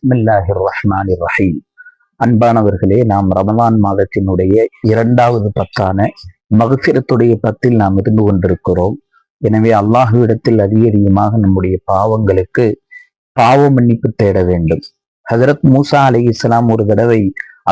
பிஸ்மில்லாஹிர் ரஹ்மானிர் ரஹீம். அன்பானவர்களே, நாம் ரமலான் மாதத்தினுடைய 2வது பத்தான மக்ஃபிரத்துடைய பத்தில் நாம் இருந்து கொண்டிருக்கிறோம். எனவே அல்லாஹ்விடத்தில் அதிகமாக நம்முடைய பாவங்களுக்கு பாவ மன்னிப்பு தேட வேண்டும். ஹஜரத் மூசா அலைஹிஸ்ஸலாம் ஒரு தடவை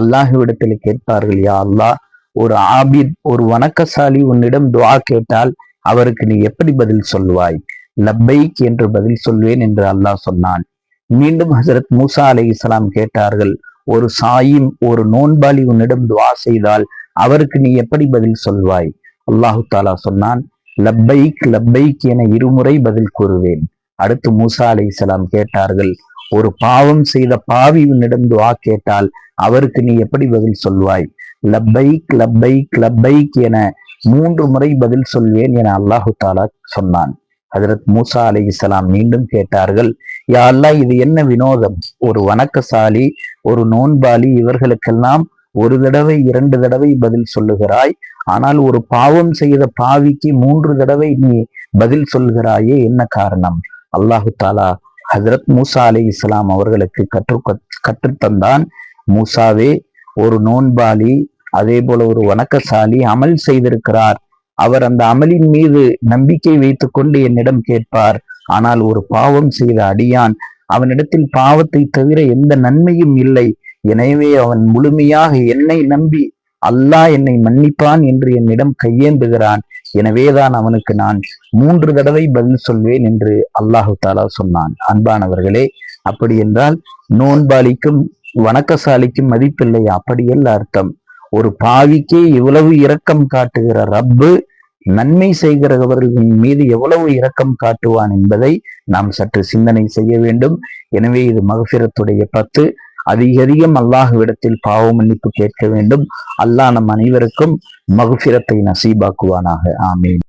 அல்லாஹ்விடத்தில் கேட்பார்கள், யா அல்லாஹ், ஒரு ஆபித், ஒரு வணக்கசாலி உன்னிடம் துஆ கேட்டால் அவருக்கு நீ எப்படி பதில் சொல்வாய்? லப்பைக் என்று பதில் சொல்வேன் என்று அல்லாஹ் சொன்னான். மீண்டும் ஹசரத் மூசா அலைஹிஸ்ஸலாம் கேட்டார்கள், ஒரு சாயிம், ஒரு நோன்பாளி உன்னிடம் துவா செய்தால் அவருக்கு நீ எப்படி பதில் சொல்வாய்? அல்லாஹு தாலா சொன்னான், லப்பைக் லப்பைக் என இருமுறை பதில் கூறுவேன். அடுத்து மூசா அலைஹிஸ்ஸலாம் கேட்டார்கள், ஒரு பாவம் செய்த பாவி உன்னிடம் துவா கேட்டால் அவருக்கு நீ எப்படி பதில் சொல்வாய்? லப்பைக் லப்பைக் லப்பைக் என 3 முறை பதில் சொல்வேன் என அல்லாஹு தாலா சொன்னான். ஹஜரத் மூசா அலைஹிஸ்ஸலாம் மீண்டும் கேட்டார்கள், யா அல்லாஹ், இது என்ன வினோதம்? ஒரு வணக்கசாலி, ஒரு நோன்பாளி, இவர்களுக்கெல்லாம் ஒரு தடவை 2 தடவை பதில் சொல்லுகிறாய், ஆனால் ஒரு பாவம் செய்த பாவிக்கு 3 தடவை நீ பதில் சொல்கிறாயே, என்ன காரணம்? அல்லாஹு தாலா ஹஜரத் மூசா அலைஹிஸ்ஸலாம் அவர்களுக்கு கற்றுத்தந்தான். மூசாவே, ஒரு நோன்பாளி, அதே போல ஒரு வணக்கசாலி அமல் செய்திருக்கிறார். அவர் அந்த அமலின் மீது நம்பிக்கை வைத்துக் கொண்டு என்னிடம் கேட்பார். ஆனால் ஒரு பாவம் செய்த அடியான், அவனிடத்தில் பாவத்தை தவிர எந்த நன்மையும் இல்லை. எனவே அவன் முழுமையாக என்னை நம்பி அல்லாஹ் என்னை மன்னிப்பான் என்று என்னிடம் கையேந்துகிறான். எனவேதான் அவனுக்கு நான் 3 தடவை பதில் சொல்வேன் என்று அல்லாஹு தாலா சொன்னான். அன்பானவர்களே, அப்படி என்றால் நோன்பாளிக்கும் வணக்கசாலிக்கும் மதிப்பில்லை, அப்படியல்ல அர்த்தம். ஒரு பாவிக்கே இவ்வளவு இரக்கம் காட்டுகிற ரப்பு நன்மை செய்கிறவர்களின் மீது எவ்வளவு இரக்கம் காட்டுவான் என்பதை நாம் சற்று சிந்தனை செய்ய வேண்டும். எனவே இது மக்ஃபிரத்துடைய 10. அதிகம் அல்லாஹ்விடத்தில் பாவ மன்னிப்பு கேட்க வேண்டும். அல்லாஹ் நம் அனைவருக்கும் மக்ஃபிரத்தை நசீபாக்குவானாக. ஆமீன்.